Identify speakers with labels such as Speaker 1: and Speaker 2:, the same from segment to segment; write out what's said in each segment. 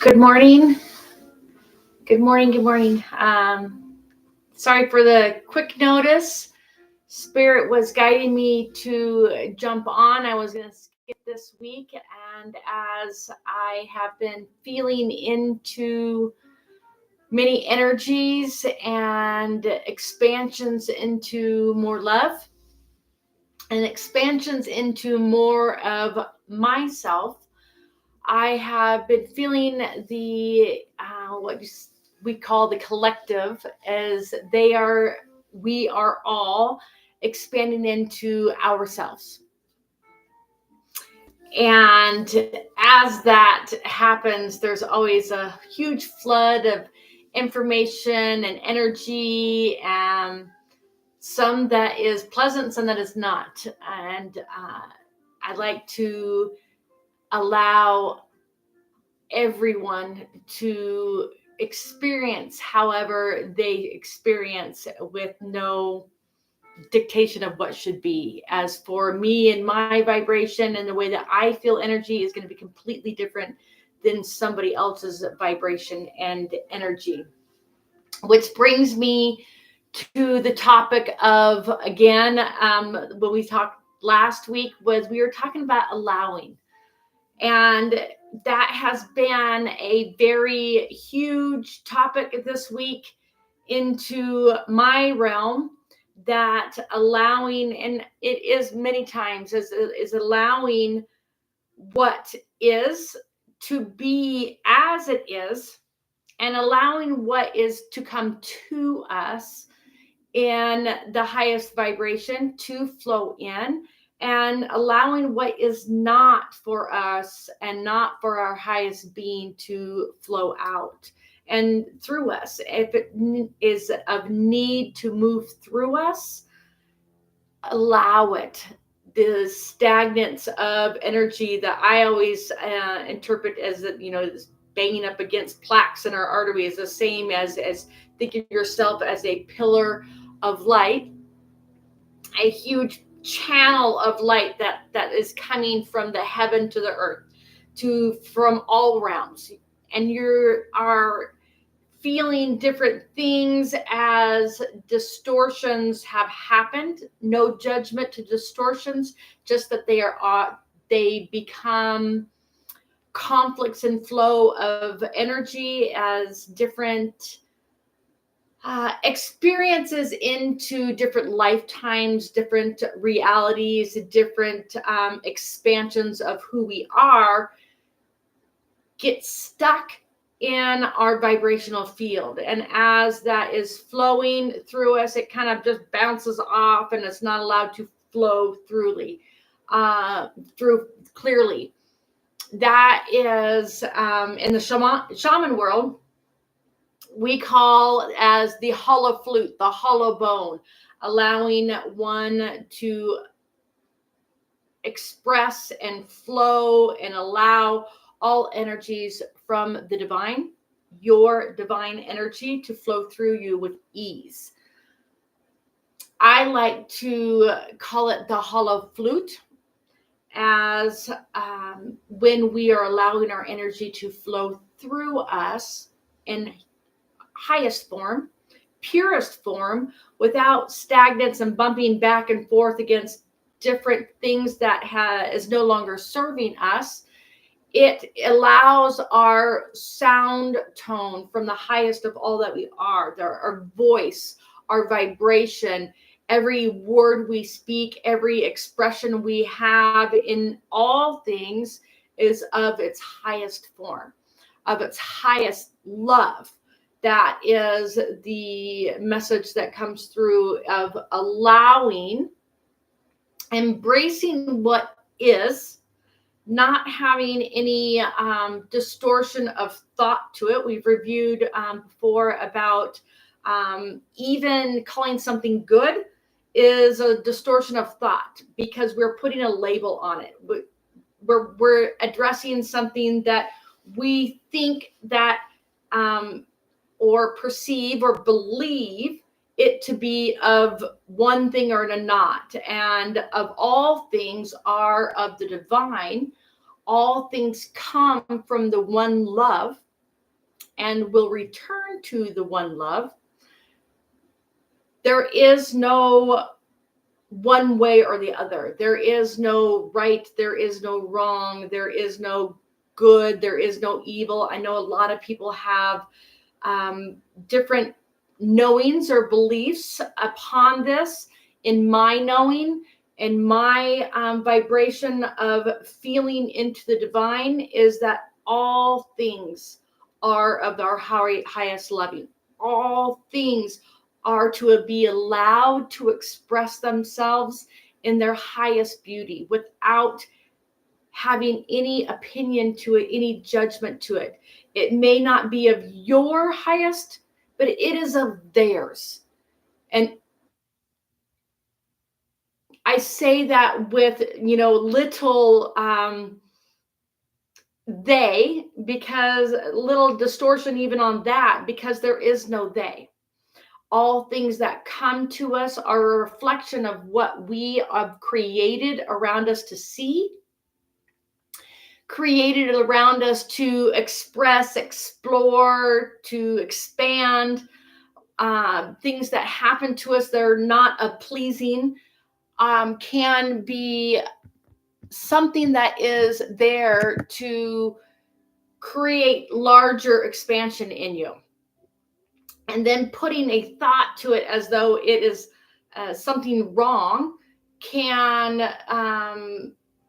Speaker 1: Good morning. Good morning. Good morning. Sorry for the quick notice. Spirit was guiding me to jump on. I was going to skip this week. And as I have been feeling into many energies and expansions into more love and expansions into more of myself, I have been feeling the what we call the collective, as we are all expanding into ourselves. And as that happens, there's always a huge flood of information and energy, and some that is pleasant, some that is not. And I like to allow everyone to experience however they experience, with no dictation of what should be. As for me and my vibration and the way that I feel energy is going to be completely different than somebody else's vibration and energy. Which brings me to the topic of, again, what we talked last week was we were talking about allowing. And that has been a very huge topic this week into my realm, that allowing, and it is many times, is allowing what is to be as it is, and allowing what is to come to us in the highest vibration to flow in, and allowing what is not for us and not for our highest being to flow out and through us. If it is of need to move through us, allow it. The stagnance of energy that I always interpret as, banging up against plaques in our artery, is the same as thinking of yourself as a pillar of light, a huge channel of light that is coming from the heaven to the earth, from all realms. And you are feeling different things as distortions have happened. No judgment to distortions, just that they become conflicts and flow of energy as different experiences into different lifetimes, different realities, different expansions of who we are, get stuck in our vibrational field. And as that is flowing through us, it kind of just bounces off, and it's not allowed to flow through clearly. That is in the shaman world, we call as the hollow flute, the hollow bone, allowing one to express and flow and allow all energies from the divine, your divine energy, to flow through you with ease. I like to call it the hollow flute, as when we are allowing our energy to flow through us in highest form, purest form, without stagnance and bumping back and forth against different things that is no longer serving us. It allows our sound tone from the highest of all that we are, our voice, our vibration, every word we speak, every expression we have in all things is of its highest form, of its highest love. That is the message that comes through, of allowing, embracing what is, not having any distortion of thought to it. We've reviewed before about even calling something good is a distortion of thought, because we're putting a label on it. We're addressing something that we think that or perceive or believe it to be of one thing or not. And of all things are of the divine. All things come from the one love, and will return to the one love. There is no one way or the other. There is no right, there is no wrong, there is no good, there is no evil. I know a lot of people have different knowings or beliefs upon this. In my knowing and my vibration of feeling into the divine is that all things are of our highest loving. All things are to be allowed to express themselves in their highest beauty without having any opinion to it, any judgment to it. It may not be of your highest, but it is of theirs. And I say that with, little they, because little distortion even on that, because there is no they. All things that come to us are a reflection of what we have created around us to see, created around us to express, explore, to expand. Things that happen to us that are not pleasing can be something that is there to create larger expansion in you. And then putting a thought to it as though it is something wrong can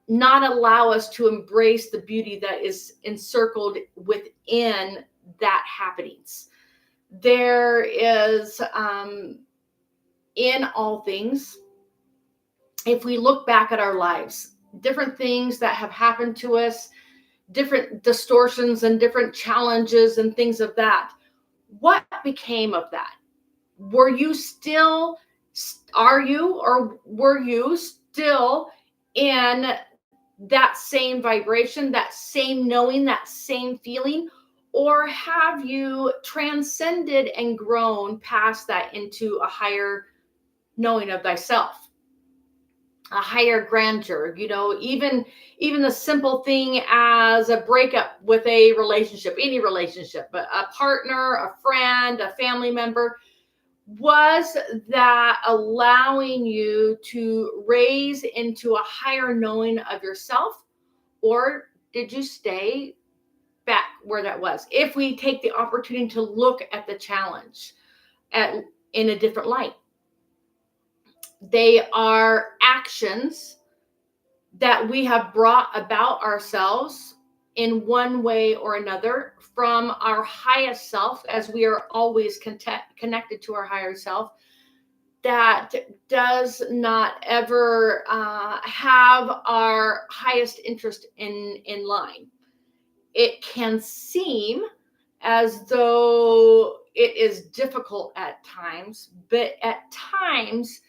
Speaker 1: not allow us to embrace the beauty that is encircled within that happenings. There is, in all things, if we look back at our lives, different things that have happened to us, different distortions and different challenges and things of that. What became of that? Were you still, are you, or were you still in that same vibration, that same knowing, that same feeling? Or have you transcended and grown past that into a higher knowing of thyself? A higher grandeur, even the simple thing as a breakup with a relationship, any relationship, but a partner, a friend, a family member, was that allowing you to raise into a higher knowing of yourself? Or did you stay back where that was? If we take the opportunity to look at the challenge in a different light, they are actions that we have brought about ourselves in one way or another from our highest self, as we are always connected to our higher self, that does not ever have our highest interest in line. It can seem as though it is difficult at times, but at times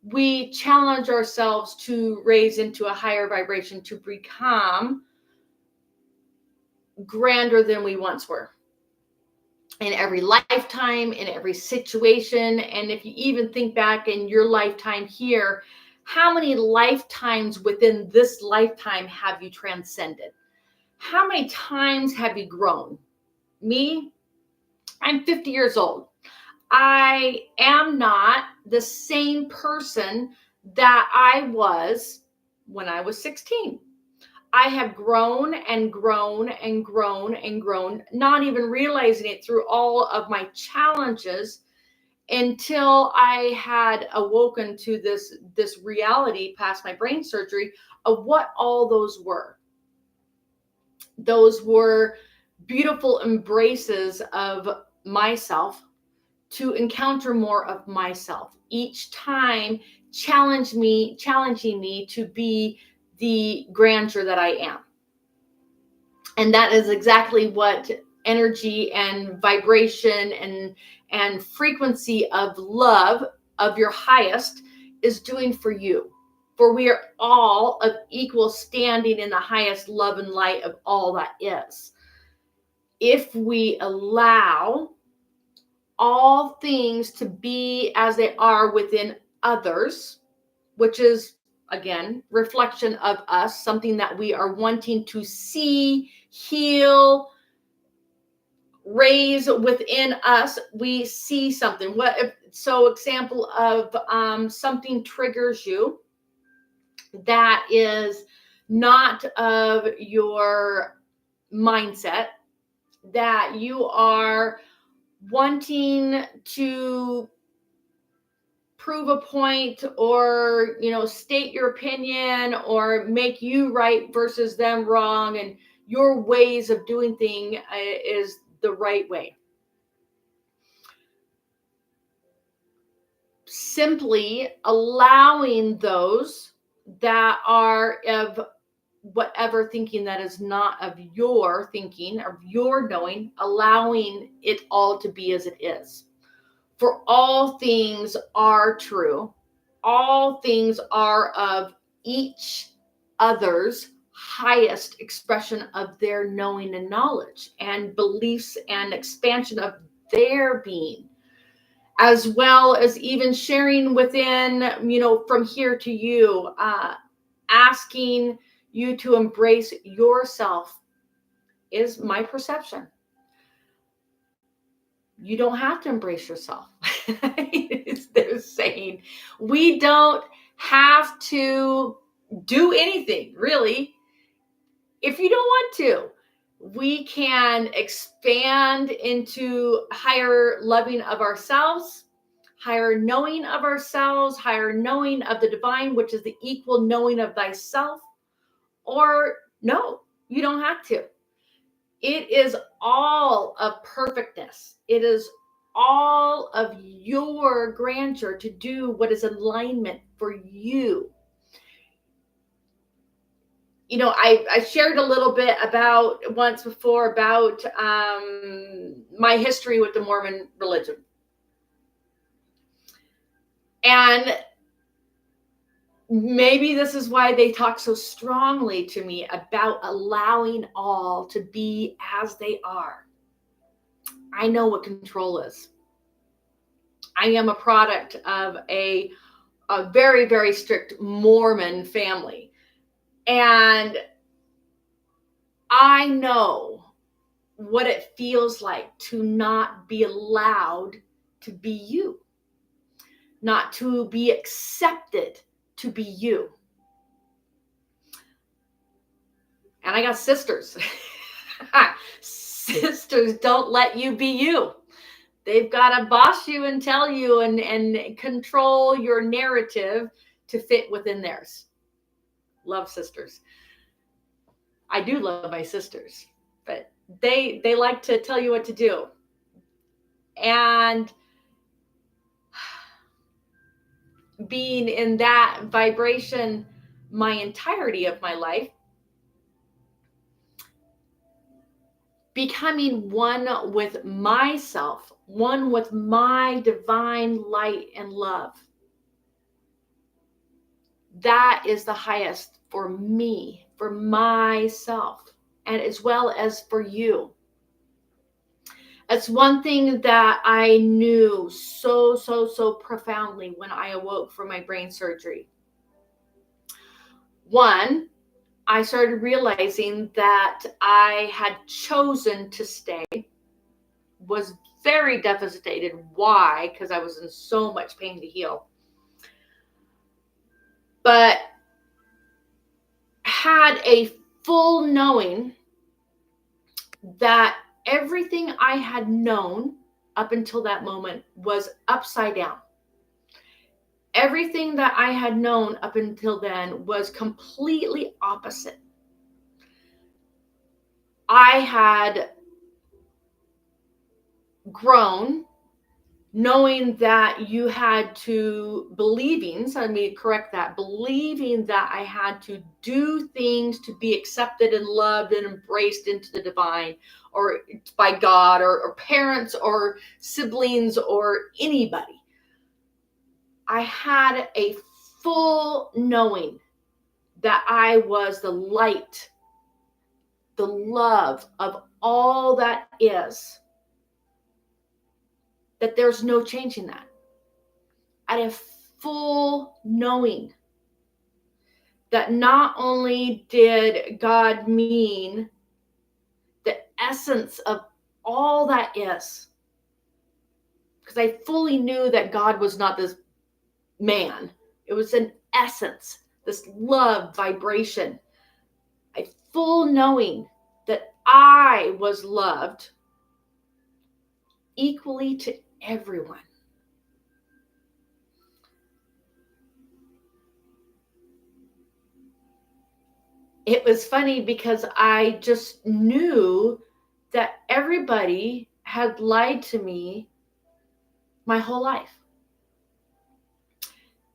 Speaker 1: we challenge ourselves to raise into a higher vibration, to become grander than we once were. In every lifetime, in every situation. And if you even think back in your lifetime here, how many lifetimes within this lifetime have you transcended? How many times have you grown? Me, I'm 50 years old. I am not the same person that I was when I was 16. I have grown and grown and grown and grown, not even realizing it through all of my challenges until I had awoken to this reality past my brain surgery of what all those were. Those were beautiful embraces of myself to encounter more of myself. Each time challenging me to be the grandeur that I am. And that is exactly what energy and vibration and frequency of love of your highest is doing for you. For we are all of equal standing in the highest love and light of all that is. If we allow all things to be as they are within others, which is, again, reflection of us, something that we are wanting to see, heal, raise within us, we see something. Example of something triggers you that is not of your mindset, that you are wanting to prove a point, or state your opinion, or make you right versus them wrong, and your ways of doing thing is the right way. Simply allowing those that are of whatever thinking that is not of your thinking, of your knowing, allowing it all to be as it is. For all things are true. All things are of each other's highest expression of their knowing and knowledge and beliefs and expansion of their being, as well as even sharing within, from here to you, asking you to embrace yourself is my perception. You don't have to embrace yourself. They're saying we don't have to do anything, really, if you don't want to. We can expand into higher loving of ourselves, higher knowing of ourselves, higher knowing of the divine, which is the equal knowing of thyself. Or no, you don't have to. It is all of perfectness. It is all of your grandeur to do what is alignment for you. I shared a little bit about once before about my history with the Mormon religion. And maybe this is why they talk so strongly to me about allowing all to be as they are. I know what control is. I am a product of a very, very strict Mormon family. And I know what it feels like to not be allowed to be you, not to be accepted to be you. And I got sisters. Sisters don't let you be you. They've got to boss you and tell you and control your narrative to fit within theirs. Love sisters. I do love my sisters, but they like to tell you what to do. And being in that vibration my entirety of my life, becoming one with myself, one with my divine light and love, that is the highest for me, for myself, and as well as for you. It's one thing that I knew so profoundly when I awoke from my brain surgery. One, I started realizing that I had chosen to stay, was very devastated. Why? Because I was in so much pain to heal. But had a full knowing that everything I had known up until that moment was upside down. Everything that I had known up until then was completely opposite. I had grown knowing that you had to, believing that I had to do things to be accepted and loved and embraced into the divine, or by God, or parents or siblings or anybody. I had a full knowing that I was the light, the love of all that is, that there's no changing that. I had a full knowing that not only did God mean the essence of all that is. Because I fully knew that God was not this man. It was an essence, this love vibration. A full knowing that I was loved equally to everyone. It was funny because I just knew that everybody had lied to me my whole life.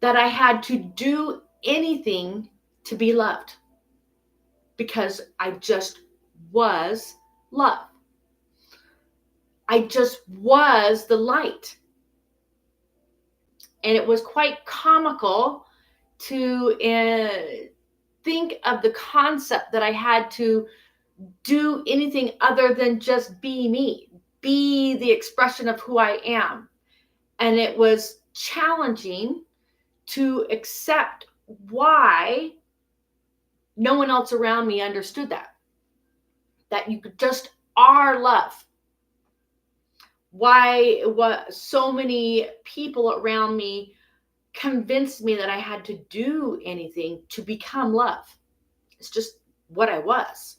Speaker 1: That I had to do anything to be loved because I just was love. I just was the light. And it was quite comical to think of the concept that I had to do anything other than just be me, be the expression of who I am. And it was challenging to accept why no one else around me understood that you just are love. Why what so many people around me convinced me that I had to do anything to become love. It's just what I was.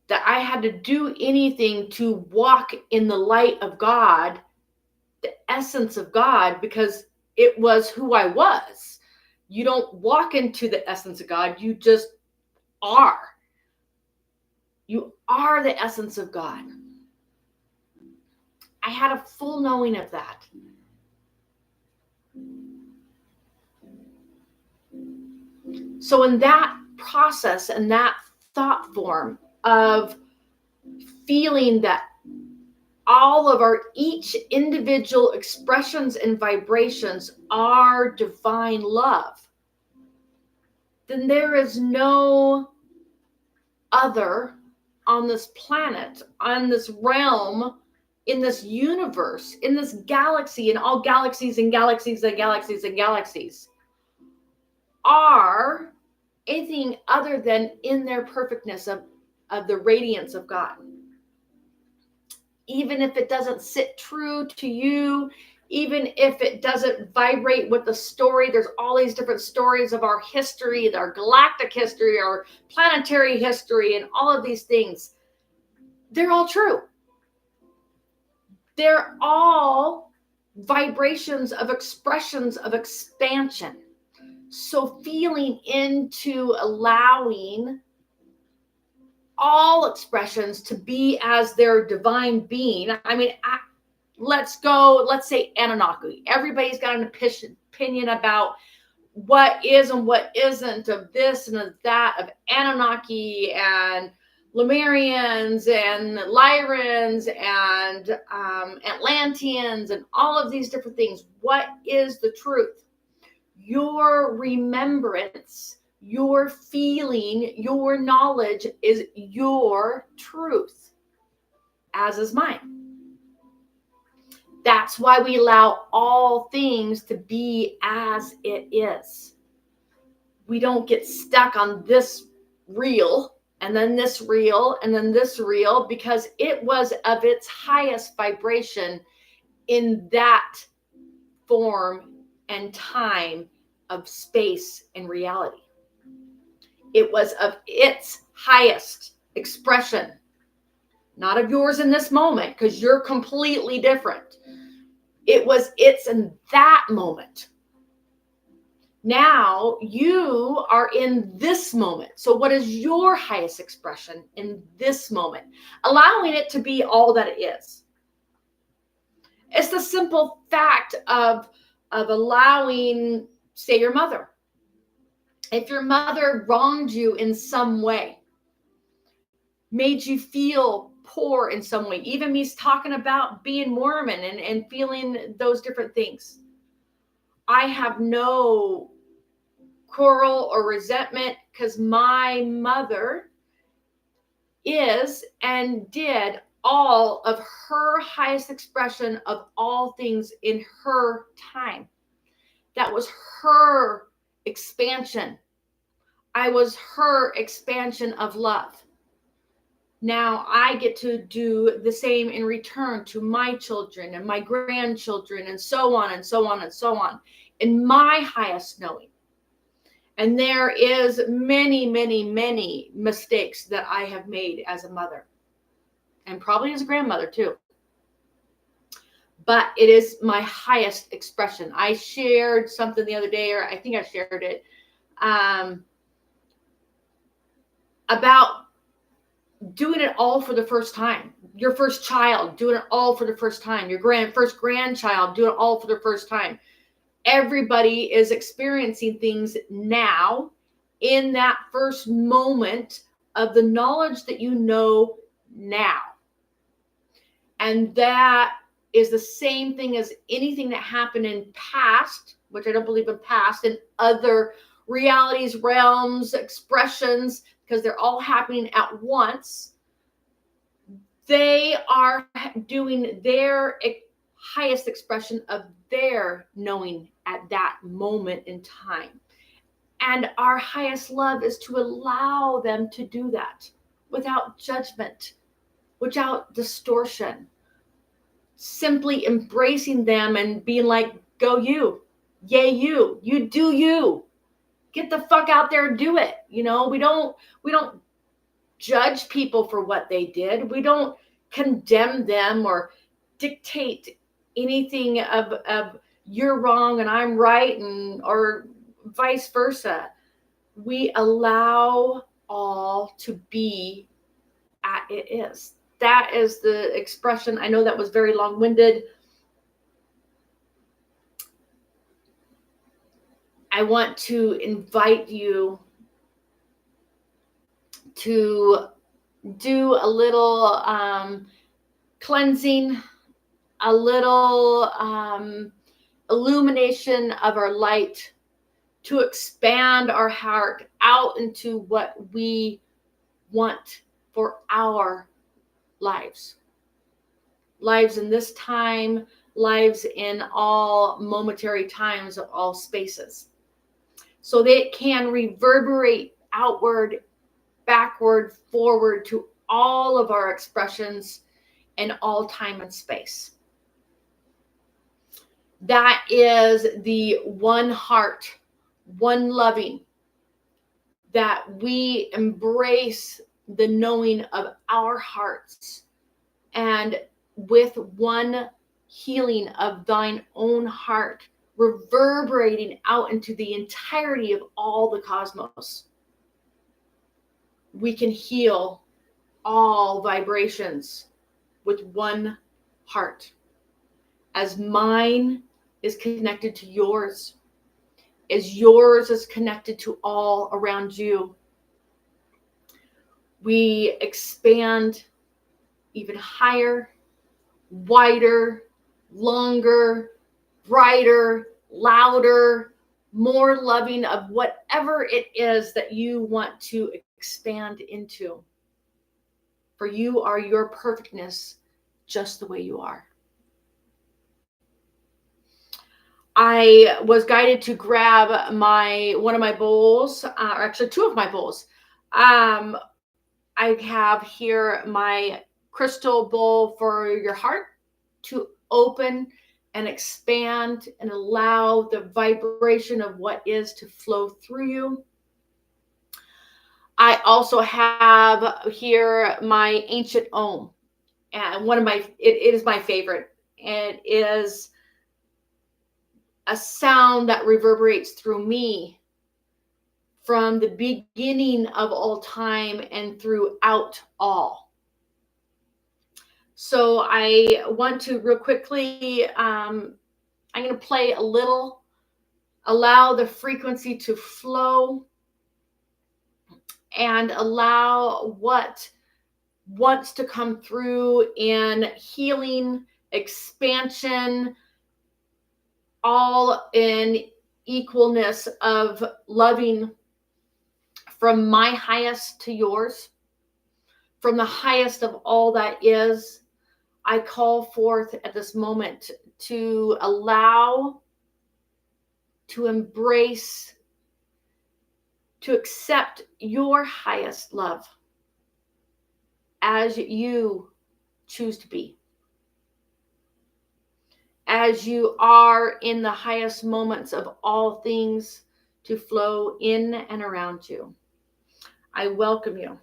Speaker 1: That I had to do anything to walk in the light of God, the essence of God, because it was who I was. You don't walk into the essence of God, you just are. You are the essence of God. I had a full knowing of that. So in that process and that thought form of feeling that all of our each individual expressions and vibrations are divine love, then there is no other on this planet, on this realm, in this universe, in this galaxy, in all galaxies and galaxies and galaxies and galaxies, are anything other than in their perfectness of the radiance of God. Even if it doesn't sit true to you, even if it doesn't vibrate with the story, there's all these different stories of our history, our galactic history, our planetary history, and all of these things. They're all true. They're all vibrations of expressions of expansion. So feeling into allowing all expressions to be as their divine being. I mean, let's say Anunnaki. Everybody's got an opinion about what is and what isn't of this and of that, of Anunnaki and Lemurians and Lyrans and Atlanteans and all of these different things. What is the truth? Your remembrance, your feeling, your knowledge is your truth, as is mine. That's why we allow all things to be as it is. We don't get stuck on this reel and then this reel and then this reel, because it was of its highest vibration in that form and time of space and reality. It was of its highest expression, not of yours in this moment, because you're completely different. It was its in that moment. Now you are in this moment. So what is your highest expression in this moment? Allowing it to be all that it is. It's the simple fact of allowing, say, your mother. If your mother wronged you in some way, made you feel poor in some way, even me talking about being Mormon and feeling those different things, I have no quarrel or resentment, because my mother is and did all of her highest expression of all things in her time. That was her expansion. I was her expansion of love. Now I get to do the same in return to my children and my grandchildren, and so on and so on and so on, in my highest knowing. And there is many, many, many mistakes that I have made as a mother, and probably as a grandmother too. But it is my highest expression. I shared something the other day, or I think I shared it, about doing it all for the first time. Your first child, doing it all for the first time. Your first grandchild, doing it all for the first time. Everybody is experiencing things now in that first moment of the knowledge that you know now. And that is the same thing as anything that happened in past, which I don't believe in past, and other realities, realms, expressions, because they're all happening at once. They are doing their highest expression of their knowing at that moment in time. And our highest love is to allow them to do that without judgment, without distortion. Simply embracing them and being like, go you, yay you do you. Get the fuck out there and do it. We don't judge people for what they did. We don't condemn them or dictate anything of you're wrong and I'm right, and or vice versa. We allow all to be as it is. That is the expression. I know that was very long-winded. I want to invite you to do a little cleansing, a little illumination of our light, to expand our heart out into what we want for our lives in this time, lives in all momentary times of all spaces, so that it can reverberate outward, backward, forward to all of our expressions in all time and space. That is the one heart, one loving, that we embrace the knowing of our hearts, and with one healing of thine own heart reverberating out into the entirety of all the cosmos, we can heal all vibrations with one heart. As mine is connected to yours, as yours is connected to all around you, we expand even higher, wider, longer, brighter, louder, more loving of whatever it is that you want to expand into. For you are your perfectness just the way you are. I was guided to grab one of my bowls, or actually two of my bowls. I have here my crystal bowl for your heart to open and expand and allow the vibration of what is to flow through you. I also have here my ancient Om, and it is my favorite. It is a sound that reverberates through me from the beginning of all time and throughout all. So I want to real quickly, I'm going to play a little, allow the frequency to flow, and allow what wants to come through in healing, expansion, all in equalness of loving, from my highest to yours, from the highest of all that is. I call forth at this moment to allow, to embrace, to accept your highest love, as you choose to be, as you are in the highest moments of all things to flow in and around you. I welcome you.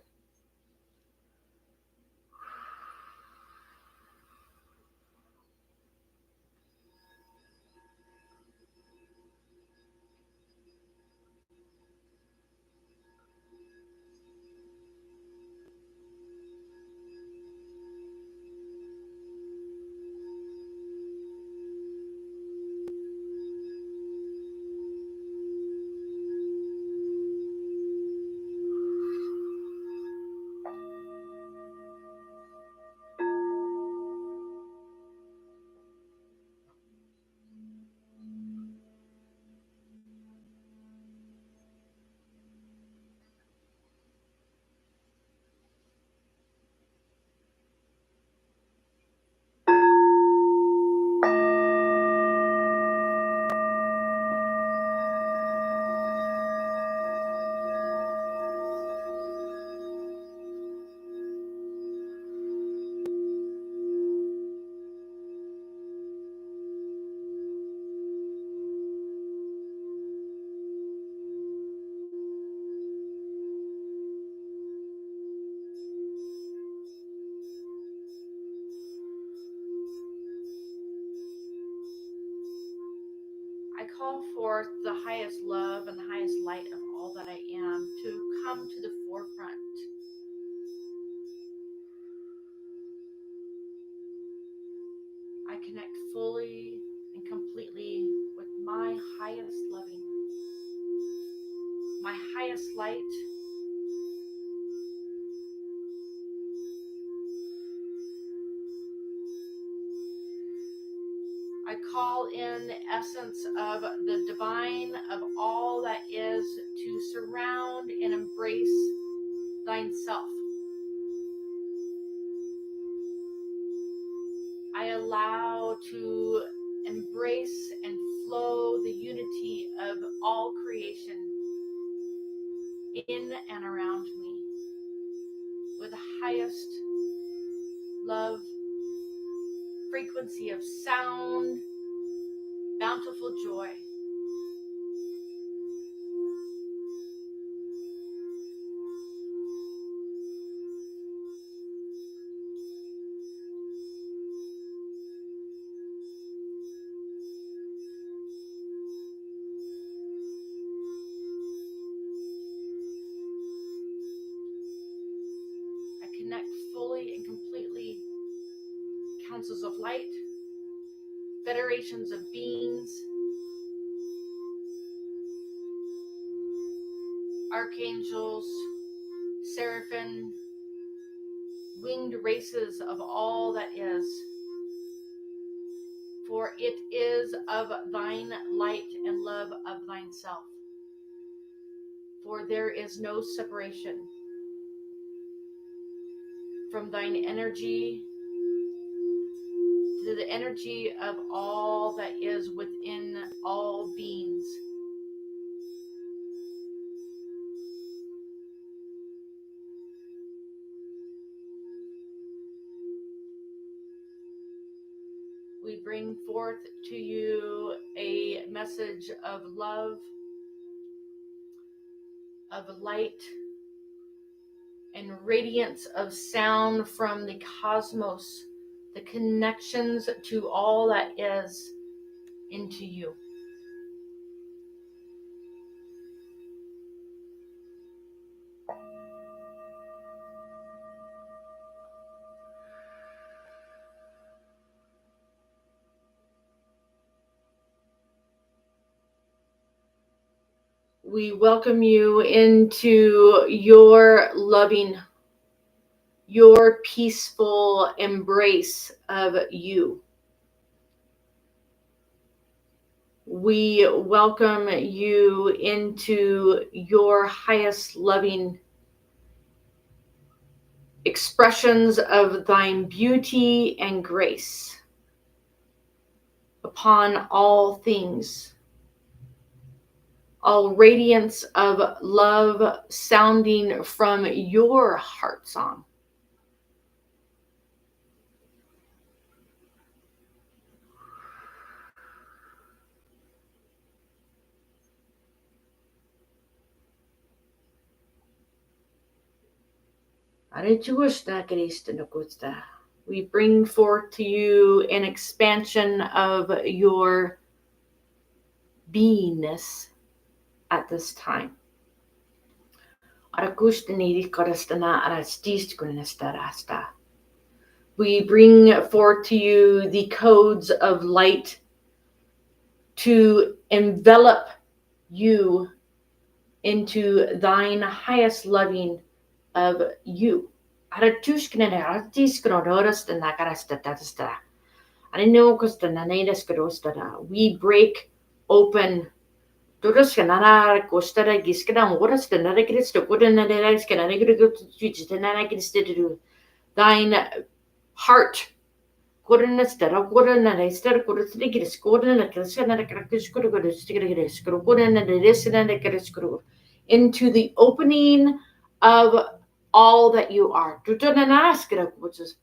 Speaker 1: I call forth the highest love and the highest light of all that I am to come to the forefront. I connect fully and completely with my highest loving, my highest light, I call in the essence of the divine of all that is to surround and embrace thine self. I allow to embrace and flow the unity of all creation in and around me with the highest love, frequency of sound, bountiful joy. I connect fully and completely councils of light, federations of beings, archangels, seraphim, winged races of all that is. For it is of thine light and love of thine self. For there is no separation from thine energy to the energy of all that is within all beings. We bring forth to you a message of love, of light, and radiance of sound from the cosmos, the connections to all that is into you. We welcome you into your loving, your peaceful embrace of you. We welcome you into your highest loving expressions of thine beauty and grace upon all things. All radiance of love sounding from your heart song. We bring forth to you an expansion of your beingness at this time. We bring forth to you the codes of light to envelop you into thine highest loving of you. We break open thine heart. Into the opening of all that you are.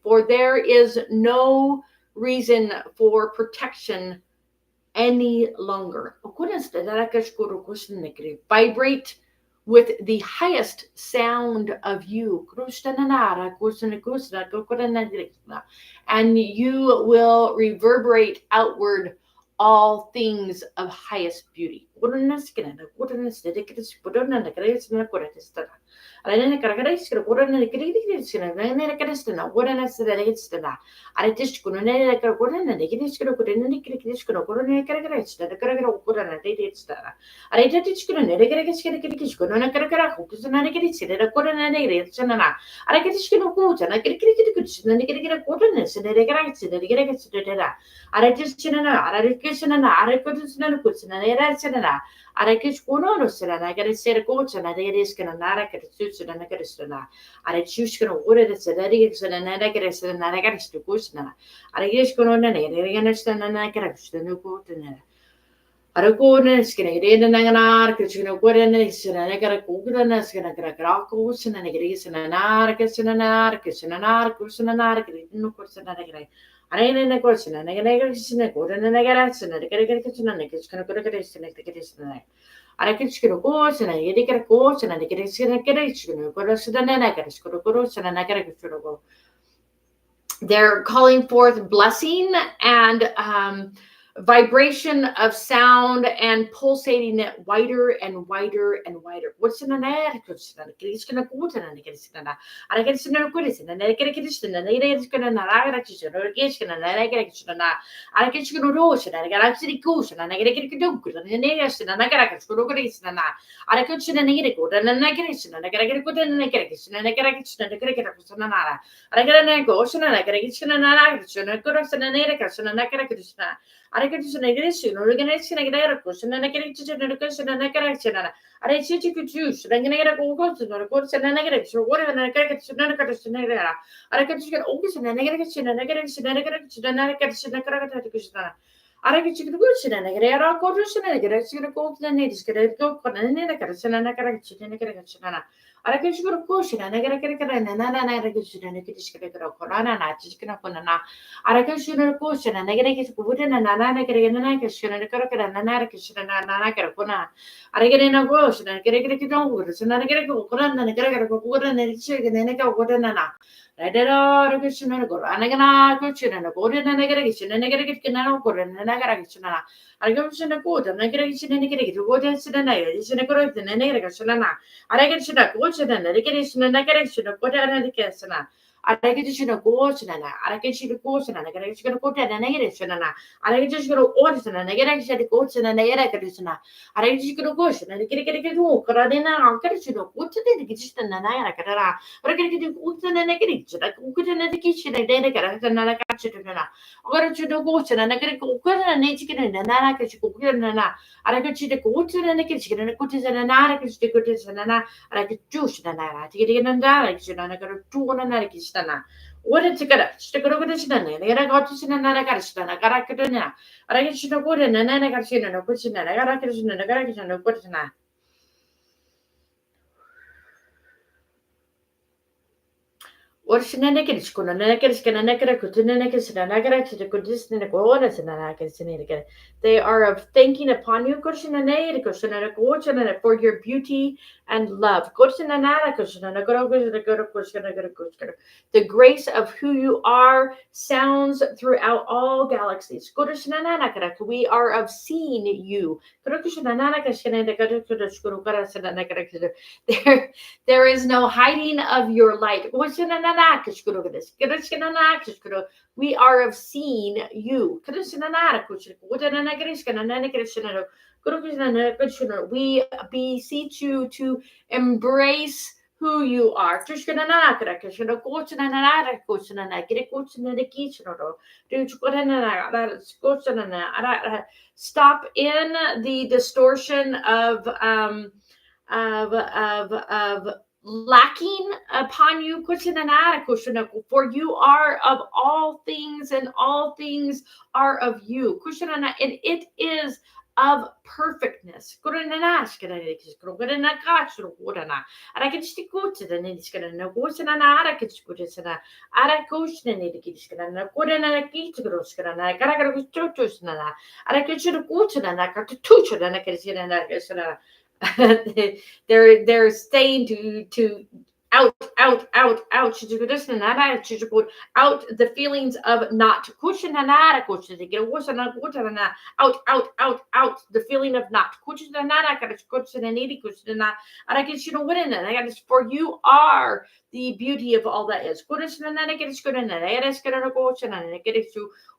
Speaker 1: For there is no reason for protection any longer. Vibrate with the highest sound of you. And you will reverberate outward all things of highest beauty. They're calling forth blessing and vibration of sound and pulsating it wider and wider and wider. What's in the air? They are of thinking upon you for your beauty and love. The grace of who you are sounds throughout all galaxies. We are of seeing you. There is no hiding of your light. We are of seeing you. We beseech you to embrace who you are. Stop in the distortion of lacking upon you. For you are of all things, and all things are of you. And it is of perfectness. They're staying to out the feelings of not out the feeling of not for you are the beauty of all that is.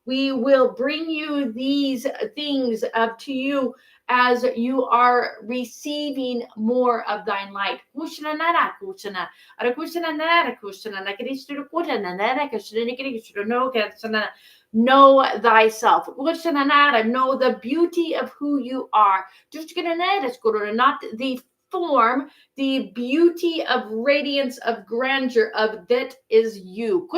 Speaker 1: We will bring you these things up to you as you are receiving more of thine light. Know thyself. Know the beauty of who you are. Not the form, the beauty of radiance, of grandeur, of that is you.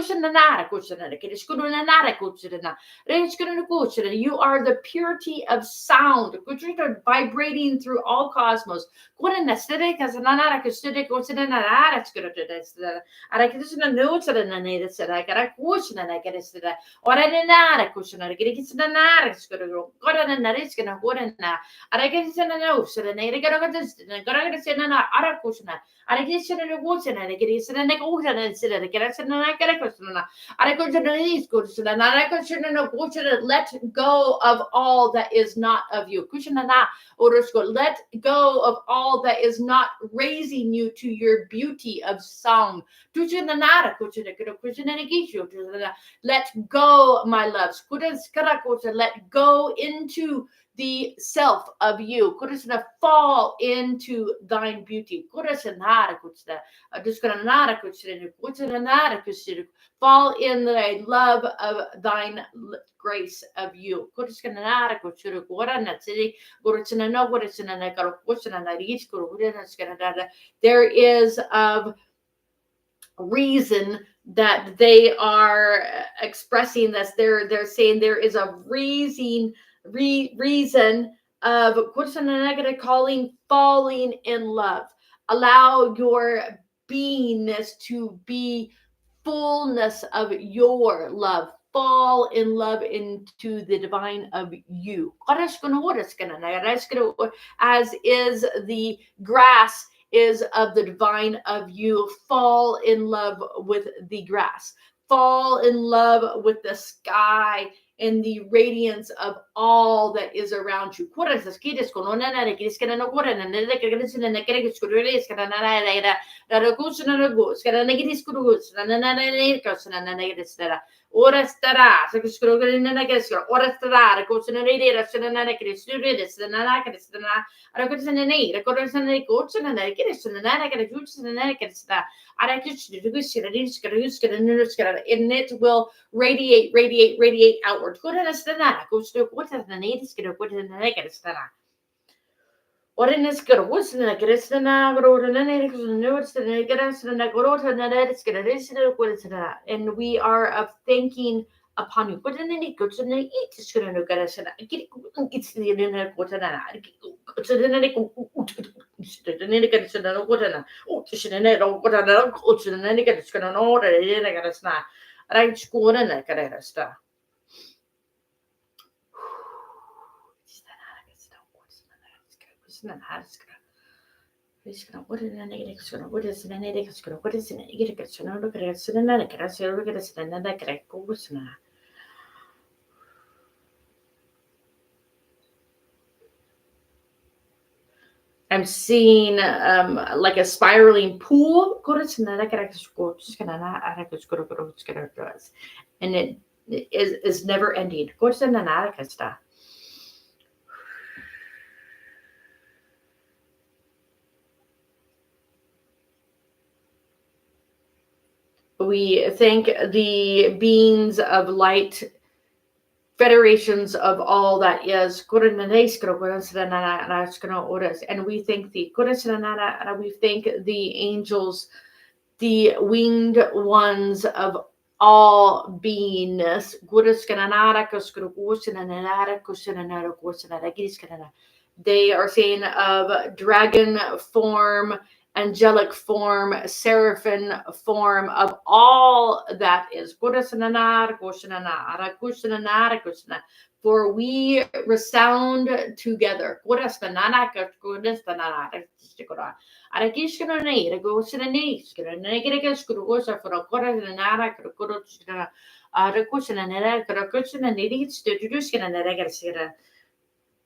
Speaker 1: You are the purity of sound, vibrating through all cosmos. Let go of all that is not of you. Let go of all that is not raising you to your beauty of sound. Let go, my loves. Let go into the self of you. Fall into thine beauty. Fall in the love of thine grace of you. There is of reason that they are expressing this. They're saying there is a reason of calling falling in love. Allow your beingness to be fullness of your love. Fall in love into the divine of you. As is the grass is of the divine of you. Fall in love with the grass. Fall in love with the sky and the radiance of all that is around you. Ora starà, se che scro che non è che scro, ora starà, che se non è dire, se non è che studiare, se non è che sta, ara che se ne ne, che se ne coach, non è che se non è che giusto, se non è che sta, ara che ci di questo, di questo, and it will radiate outward. Cosa sta, cosa cosa ne ne, cosa non è che sta. What in this good? What's in the Krishna and we are of thinking upon you. I'm seeing like a spiraling pool, and it is never ending. We thank the beings of light, federations of all that is, and we thank the angels, the winged ones of all beingness. They are saying of dragon form, angelic form, seraphim form, of all that is. For we resound together.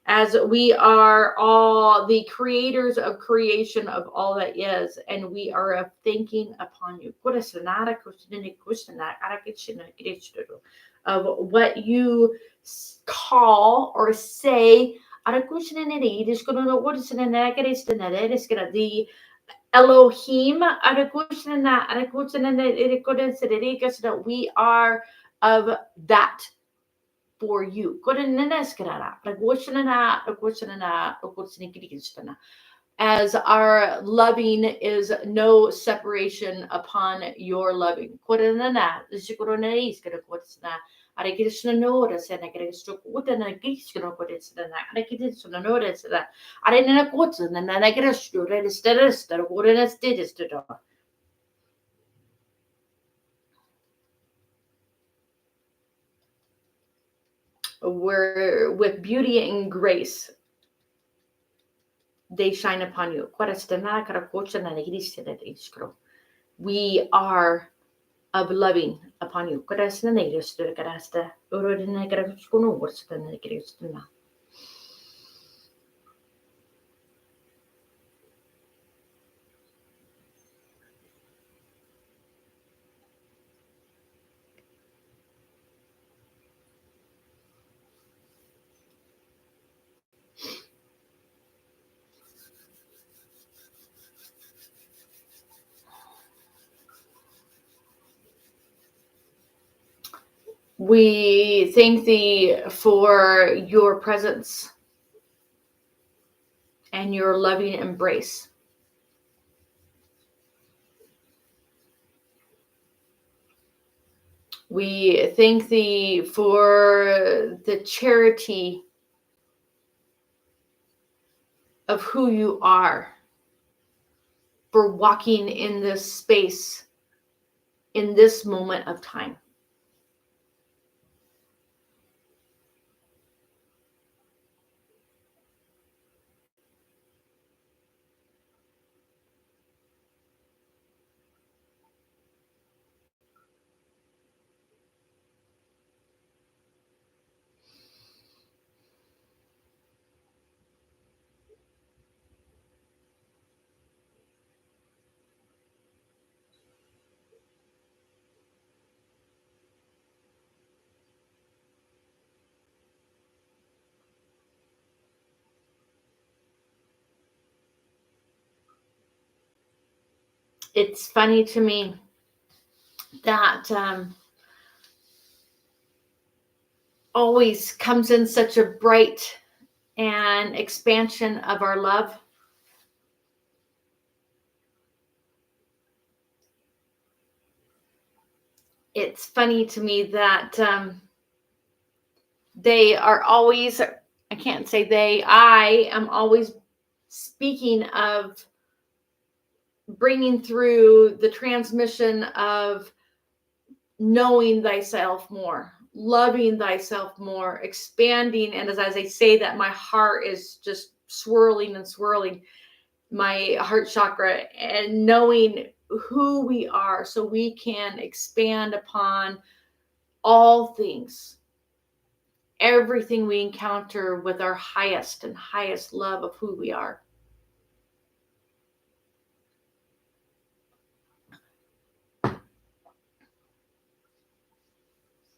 Speaker 1: As we are all the creators of creation of all that is, and we are thinking upon you of what you call or say the Elohim, we are of that for you. As our loving is no separation upon your loving. Where with beauty and grace they shine upon you. We are of loving upon you. We thank thee for your presence and your loving embrace. We thank thee for the charity of who you are, for walking in this space, in this moment of time. It's funny to me that always comes in such a bright and expansion of our love. It's funny to me that they are always, I can't say they, I am always speaking of bringing through the transmission of knowing thyself more, loving thyself more, expanding. And as I say that, my heart is just swirling and swirling, my heart chakra, and knowing who we are so we can expand upon all things, everything we encounter with our highest and highest love of who we are.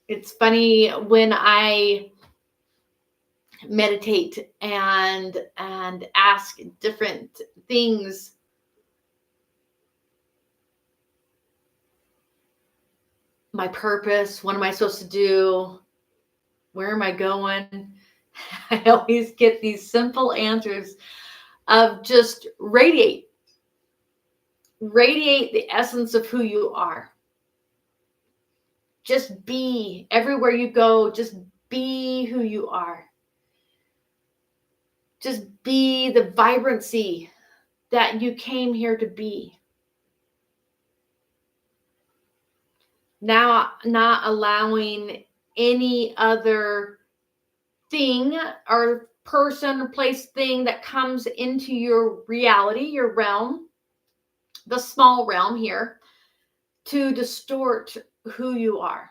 Speaker 1: It's funny when I meditate and ask different things, my purpose, what am I supposed to do, where am I going? I always get these simple answers of just radiate the essence of who you are. Just be everywhere you go. Just be who you are. Just be the vibrancy that you came here to be. Now, not allowing any other thing or person or place thing that comes into your reality, your realm, the small realm here, to distort who you are.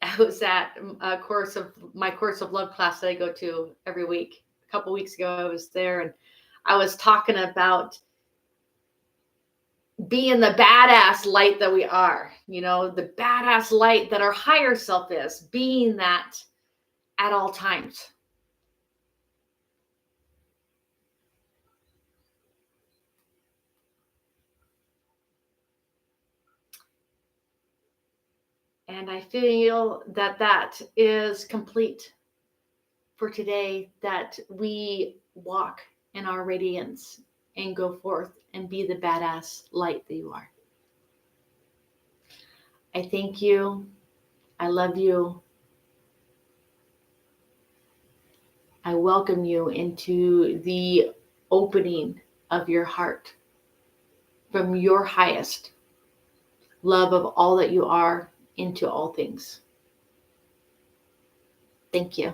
Speaker 1: I was at a my course of love class that I go to every week. A couple weeks ago, I was there and I was talking about being the badass light that we are, the badass light that our higher self is, being that at all times. And I feel that that is complete for today, that we walk in our radiance and go forth and be the badass light that you are. I thank you. I love you. I welcome you into the opening of your heart from your highest love of all that you are into all things. Thank you.